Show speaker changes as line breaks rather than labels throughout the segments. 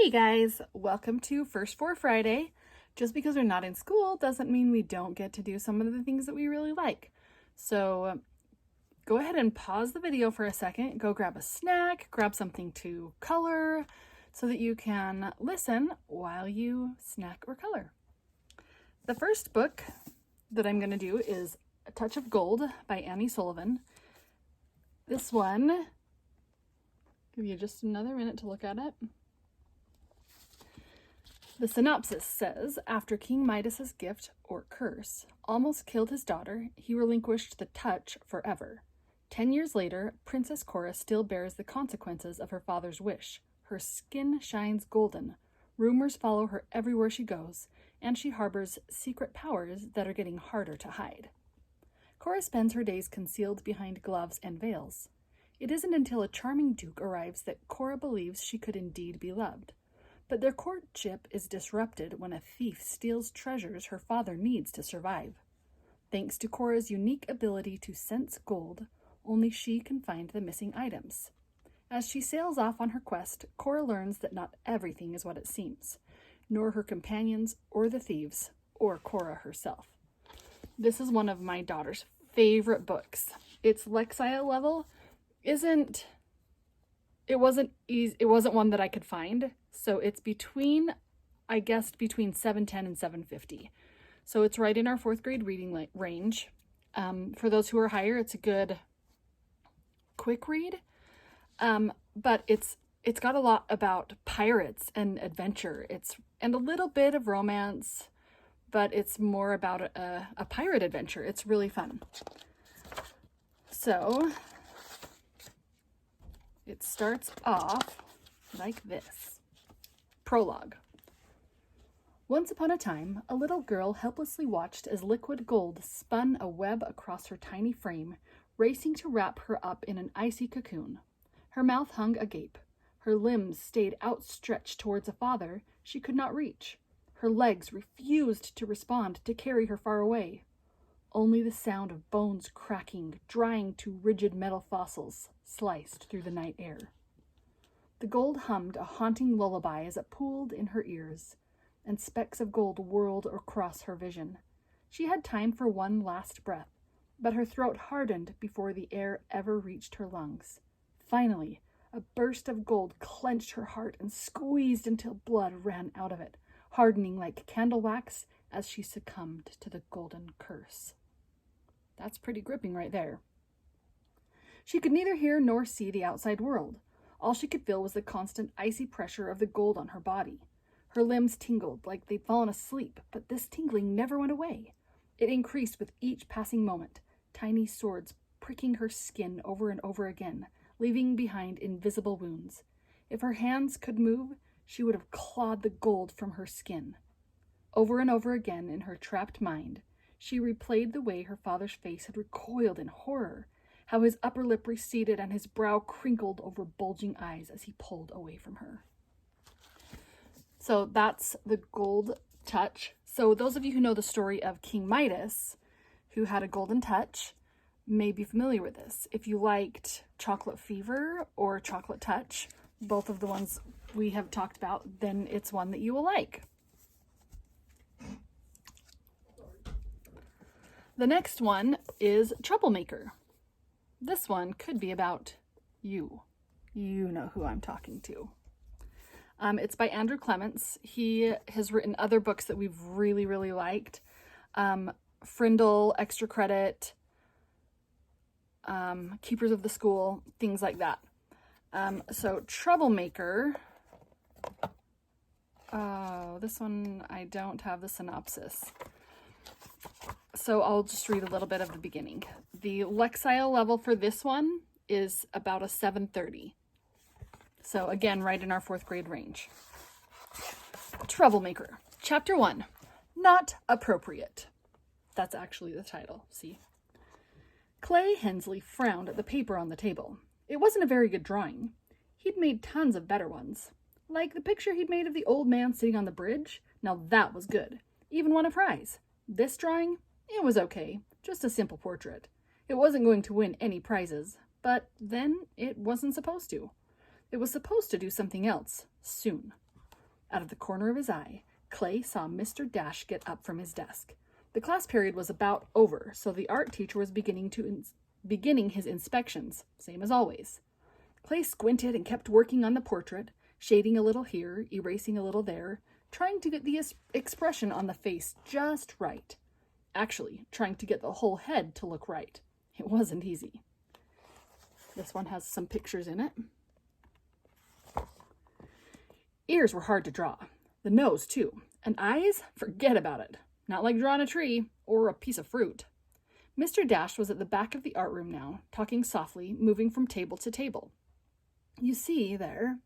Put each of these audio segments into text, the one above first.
Hey guys, welcome to First for Friday. Just because we're not in school doesn't mean we don't get to do some of the things that we really like. So go ahead and pause the video for a second, go grab a snack, grab something to color so that you can listen while you snack or color. The first book that I'm going to do is A Touch of Gold by Annie Sullivan. This one, give you just another minute to look at it. The synopsis says, after King Midas's gift, or curse, almost killed his daughter, he relinquished the touch forever. 10 years later, Princess Cora still bears the consequences of her father's wish. Her skin shines golden. Rumors follow her everywhere she goes, and she harbors secret powers that are getting harder to hide. Cora spends her days concealed behind gloves and veils. It isn't until a charming duke arrives that Cora believes she could indeed be loved. But their courtship is disrupted when a thief steals treasures her father needs to survive. Thanks to Cora's unique ability to sense gold, only she can find the missing items. As she sails off on her quest, Cora learns that not everything is what it seems, nor her companions or the thieves, or Cora herself. This is one of my daughter's favorite books. Its Lexile level it wasn't one that I could find, so it's between 710 and 750. So it's right in our 4th grade reading range. For those who are higher, it's a good quick read. But it's got a lot about pirates and adventure. And a little bit of romance, but it's more about a pirate adventure. It's really fun. So it starts off like this. Prologue. Once upon a time, a little girl helplessly watched as liquid gold spun a web across her tiny frame, racing to wrap her up in an icy cocoon. Her mouth hung agape. Her limbs stayed outstretched towards a father she could not reach. Her legs refused to respond to carry her far away. Only the sound of bones cracking, drying to rigid metal fossils, sliced through the night air. The gold hummed a haunting lullaby as it pooled in her ears, and specks of gold whirled across her vision. She had time for one last breath, but her throat hardened before the air ever reached her lungs. Finally, a burst of gold clenched her heart and squeezed until blood ran out of it, hardening like candle wax as she succumbed to the golden curse. That's pretty gripping right there. She could neither hear nor see the outside world. All she could feel was the constant icy pressure of the gold on her body. Her limbs tingled like they'd fallen asleep, but this tingling never went away. It increased with each passing moment, tiny swords pricking her skin over and over again, leaving behind invisible wounds. If her hands could move, she would have clawed the gold from her skin. Over and over again in her trapped mind, she replayed the way her father's face had recoiled in horror, how his upper lip receded and his brow crinkled over bulging eyes as he pulled away from her. So that's the gold touch. So those of you who know the story of King Midas, who had a golden touch, may be familiar with this. If you liked Chocolate Fever or Chocolate Touch, both of the ones we have talked about, then it's one that you will like. The next one is Troublemaker. This one could be about you. You know who I'm talking to. It's by Andrew Clements. He has written other books that we've really, really liked. Frindle, Extra Credit, Keepers of the School, things like that. So Troublemaker. Oh, this one I don't have the synopsis. So I'll just read a little bit of the beginning. The Lexile level for this one is about a 730. So again, right in our 4th grade range. Troublemaker. Chapter 1. Not Appropriate. That's actually the title, see? Clay Hensley frowned at the paper on the table. It wasn't a very good drawing. He'd made tons of better ones. Like the picture he'd made of the old man sitting on the bridge. Now that was good. Even won a prize. This drawing? It was okay. Just a simple portrait. It wasn't going to win any prizes. But then it wasn't supposed to. It was supposed to do something else, soon. Out of the corner of his eye, Clay saw Mr. Dash get up from his desk. The class period was about over, so the art teacher was beginning his inspections, same as always. Clay squinted and kept working on the portrait, shading a little here, erasing a little there, trying to get the expression on the face just right. Actually, trying to get the whole head to look right. It wasn't easy. This one has some pictures in it. Ears were hard to draw. The nose, too. And eyes? Forget about it. Not like drawing a tree or a piece of fruit. Mr. Dash was at the back of the art room now, talking softly, moving from table to table. You see there,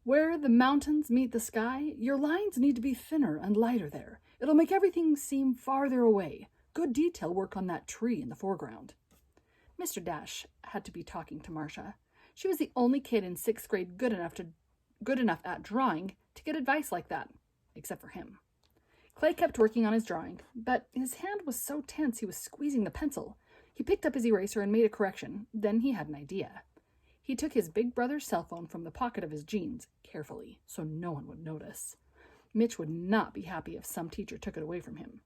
where the mountains meet the sky, your lines need to be thinner and lighter there. It'll make everything seem farther away. Good detail work on that tree in the foreground. Mr. Dash had to be talking to Marcia. She was the only kid in 6th grade good enough at drawing to get advice like that, except for him. Clay kept working on his drawing, but his hand was so tense he was squeezing the pencil. He picked up his eraser and made a correction. Then he had an idea. He took his big brother's cell phone from the pocket of his jeans, carefully, so no one would notice. Mitch would not be happy if some teacher took it away from him.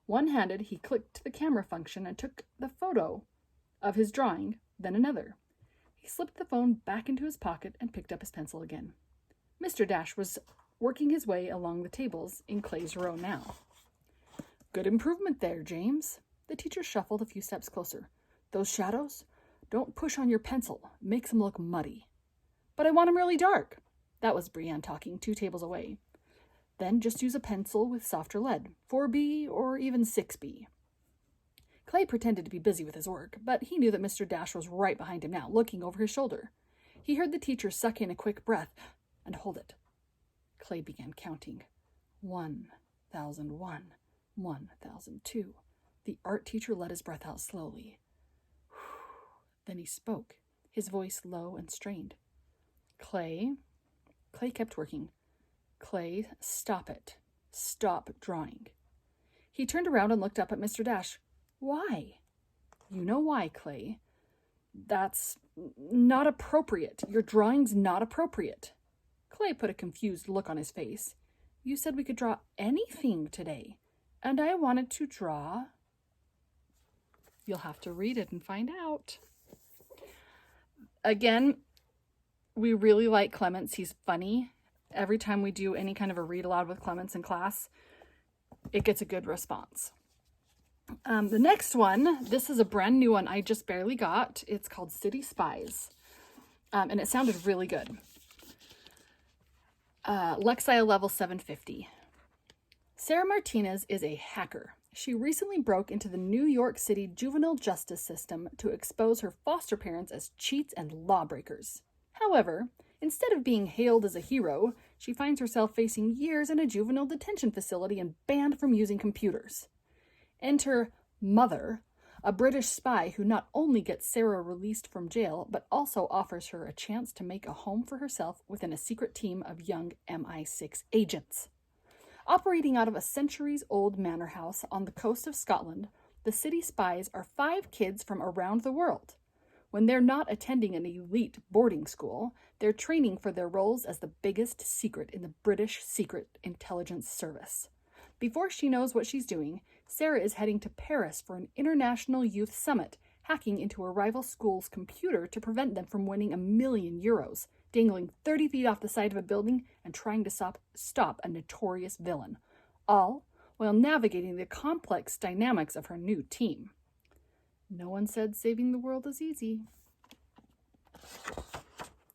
One-handed, he clicked the camera function and took the photo of his drawing, then another. He slipped the phone back into his pocket and picked up his pencil again. Mr. Dash was working his way along the tables in Clay's row now. Good improvement there, James. The teacher shuffled a few steps closer. Those shadows? Don't push on your pencil. Makes them look muddy. But I want them really dark. That was Brienne talking 2 tables away. Then just use a pencil with softer lead, 4B or even 6B. Clay pretended to be busy with his work, but he knew that Mr. Dash was right behind him now, looking over his shoulder. He heard the teacher suck in a quick breath and hold it. Clay began counting. 1,001, 1,002. The art teacher let his breath out slowly. Then he spoke, his voice low and strained. Clay kept working. Clay, stop it. Stop drawing. He turned around and looked up at Mr. Dash. Why? You know why, Clay. That's not appropriate. Your drawing's not appropriate. Clay put a confused look on his face. You said we could draw anything today, and I wanted to draw. You'll have to read it and find out. Again, we really like Clements. He's funny. Every time we do any kind of a read aloud with Clements in class, it gets a good response. The next one, this is a brand new one I just barely got. It's called City Spies, and it sounded really good. Lexile level 750. Sarah Martinez is a hacker. She recently broke into the New York City juvenile justice system to expose her foster parents as cheats and lawbreakers. However, instead of being hailed as a hero, she finds herself facing years in a juvenile detention facility and banned from using computers. Enter Mother, a British spy who not only gets Sarah released from jail, but also offers her a chance to make a home for herself within a secret team of young MI6 agents. Operating out of a centuries-old manor house on the coast of Scotland, the City Spies are 5 kids from around the world. When they're not attending an elite boarding school, they're training for their roles as the biggest secret in the British Secret Intelligence Service. Before she knows what she's doing, Sarah is heading to Paris for an international youth summit, hacking into a rival school's computer to prevent them from winning €1 million, dangling 30 feet off the side of a building and trying to stop a notorious villain, all while navigating the complex dynamics of her new team. No one said saving the world is easy.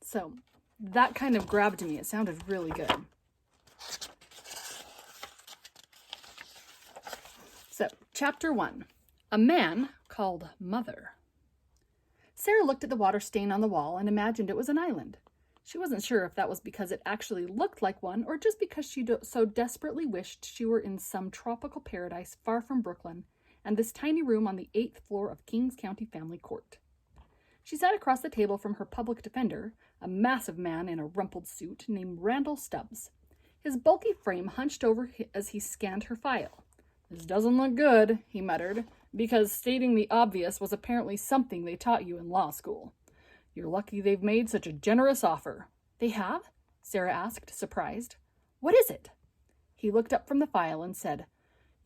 So, that kind of grabbed me. It sounded really good. So, Chapter 1. A Man Called Mother. Sarah looked at the water stain on the wall and imagined it was an island. She wasn't sure if that was because it actually looked like one or just because she so desperately wished she were in some tropical paradise far from Brooklyn and this tiny room on the 8th floor of Kings County Family Court. She sat across the table from her public defender, a massive man in a rumpled suit named Randall Stubbs. His bulky frame hunched over as he scanned her file. "This doesn't look good," he muttered, because stating the obvious was apparently something they taught you in law school. "You're lucky they've made such a generous offer." "They have?" Sarah asked, surprised. What is it? He looked up from the file and said,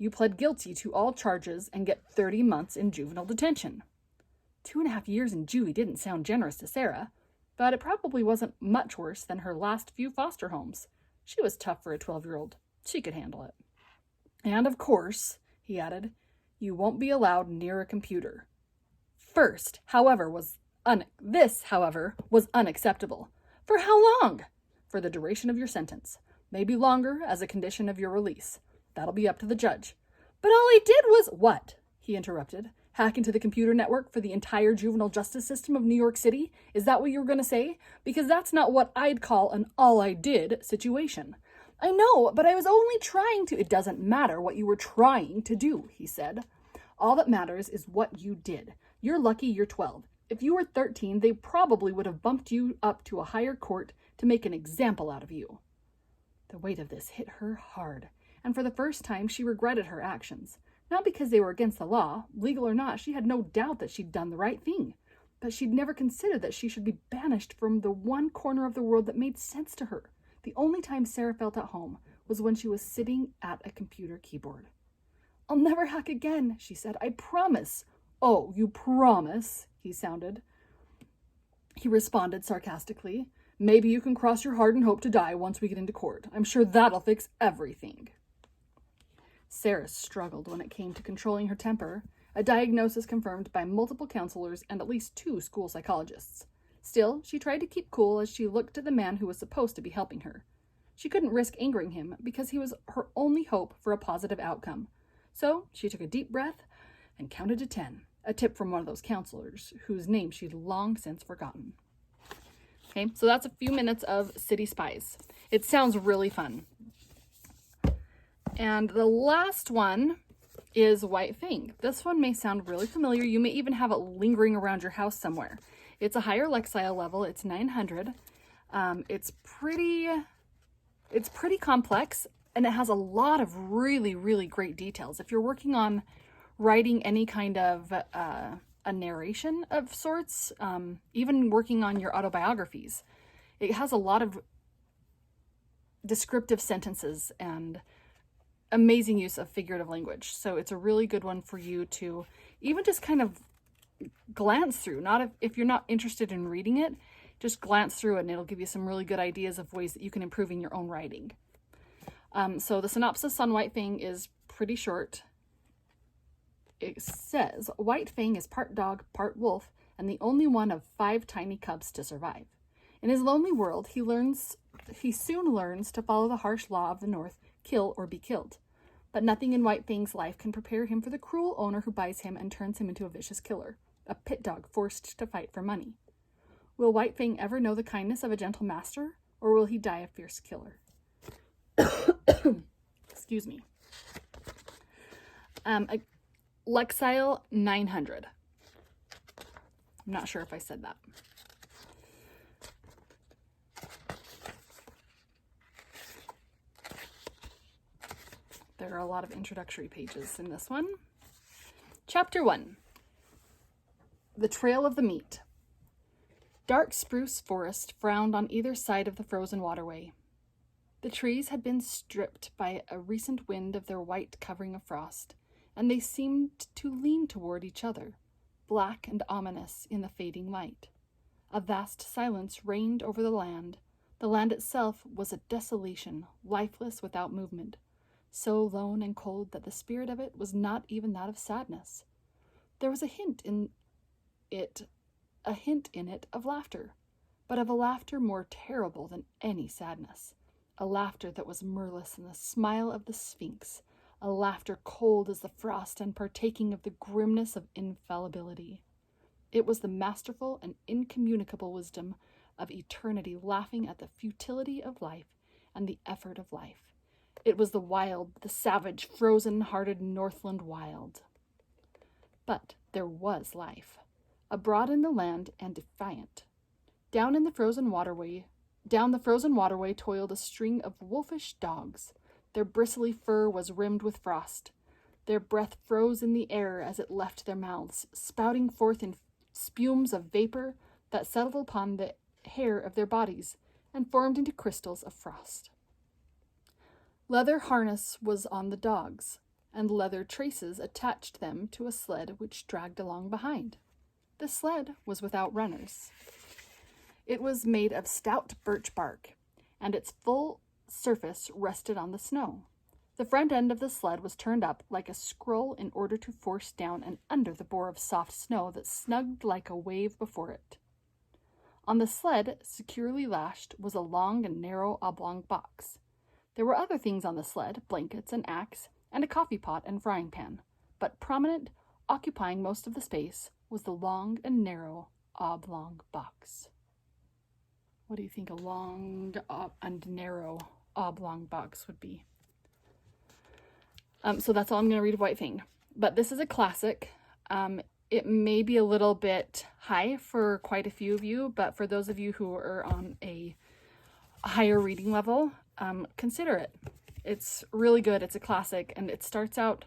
You pled guilty to all charges and get 30 months in juvenile detention. 2.5 years in juvie didn't sound generous to Sarah, but it probably wasn't much worse than her last few foster homes. She was tough for a 12-year-old. She could handle it. And of course, he added, you won't be allowed near a computer. This, however, was unacceptable. For how long? For the duration of your sentence. Maybe longer as a condition of your release. That'll be up to the judge. But all I did was... What? He interrupted. Hack into the computer network for the entire juvenile justice system of New York City? Is that what you were going to say? Because that's not what I'd call an all I did situation. I know, but I was only trying to... It doesn't matter what you were trying to do, he said. All that matters is what you did. You're lucky you're 12. If you were 13, they probably would have bumped you up to a higher court to make an example out of you. The weight of this hit her hard, and for the first time she regretted her actions. Not because they were against the law, legal or not, she had no doubt that she'd done the right thing. But she'd never considered that she should be banished from the one corner of the world that made sense to her. The only time Sarah felt at home was when she was sitting at a computer keyboard. I'll never hack again, she said. I promise. Oh, you promise, he sounded. He responded sarcastically. Maybe you can cross your heart and hope to die once we get into court. I'm sure that'll fix everything. Sarah struggled when it came to controlling her temper, a diagnosis confirmed by multiple counselors and at least 2 school psychologists. Still, she tried to keep cool as she looked at the man who was supposed to be helping her. She couldn't risk angering him because he was her only hope for a positive outcome. So she took a deep breath and counted to 10, a tip from one of those counselors whose name she'd long since forgotten. Okay, so that's a few minutes of City Spies. It sounds really fun. And the last one is White Fang. This one may sound really familiar. You may even have it lingering around your house somewhere. It's a higher Lexile level. It's 900. It's pretty complex, and it has a lot of really, really great details. If you're working on writing any kind of a narration of sorts, even working on your autobiographies, it has a lot of descriptive sentences and amazing use of figurative language. So it's a really good one for you to even just kind of glance through. Not if you're not interested in reading it, just glance through it and it'll give you some really good ideas of ways that you can improve in your own writing. So the synopsis on White Fang is pretty short. It says, White Fang is part dog, part wolf, and the only one of 5 tiny cubs to survive. In his lonely world, he soon learns to follow the harsh law of the North, kill or be killed. But nothing in White Fang's life can prepare him for the cruel owner who buys him and turns him into a vicious killer, a pit dog forced to fight for money. Will White Fang ever know the kindness of a gentle master, or will he die a fierce killer? Excuse me. Lexile 900. I'm not sure if I said that. There are a lot of introductory pages in this one. Chapter 1. The Trail of the Meat. Dark spruce forest frowned on either side of the frozen waterway. The trees had been stripped by a recent wind of their white covering of frost, and they seemed to lean toward each other, black and ominous in the fading light. A vast silence reigned over the land. The land itself was a desolation, lifeless without movement, so lone and cold that the spirit of it was not even that of sadness. There was a hint in it of laughter, but of a laughter more terrible than any sadness, a laughter that was mirthless in the smile of the Sphinx, a laughter cold as the frost and partaking of the grimness of infallibility. It was the masterful and incommunicable wisdom of eternity laughing at the futility of life and the effort of life. It was the wild, the savage, frozen-hearted Northland wild. But there was life, abroad in the land and defiant. Down the frozen waterway toiled a string of wolfish dogs. Their bristly fur was rimmed with frost. Their breath froze in the air as it left their mouths, spouting forth in spumes of vapor that settled upon the hair of their bodies and formed into crystals of frost. Leather harness was on the dogs, and leather traces attached them to a sled which dragged along behind. The sled was without runners. It was made of stout birch bark, and its full surface rested on the snow. The front end of the sled was turned up like a scroll in order to force down and under the bore of soft snow that snugged like a wave before it. On the sled, securely lashed, was a long and narrow oblong box. There were other things on the sled, blankets, an axe, and a coffee pot and frying pan, but prominent, occupying most of the space, was the long and narrow oblong box. What do you think a long and narrow oblong box would be? So that's all I'm going to read of White Fang. But this is a classic. It may be a little bit high for quite a few of you, but for those of you who are on a higher reading level, consider it. It's really good. It's a classic, and it starts out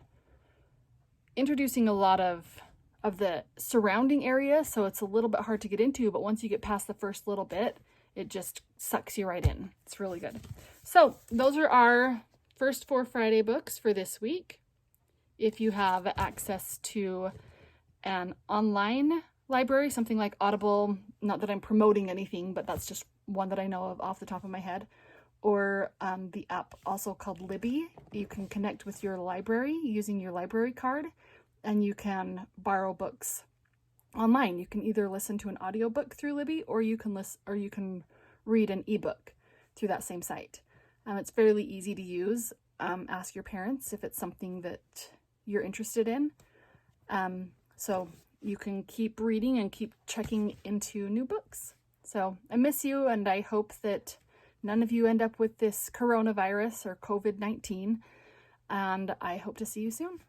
introducing a lot of the surrounding area, so it's a little bit hard to get into, but once you get past the first little bit, it just sucks you right in. It's really good. So those are our first 4 Friday books for this week. If you have access to an online library, something like Audible, not that I'm promoting anything, but that's just one that I know of off the top of my head, or the app also called Libby. You can connect with your library using your library card, and you can borrow books online. You can either listen to an audiobook through Libby, or you can read an ebook through that same site. It's fairly easy to use. Ask your parents if it's something that you're interested in. So you can keep reading and keep checking into new books. So I miss you, and I hope that none of you end up with this coronavirus or COVID-19, and I hope to see you soon.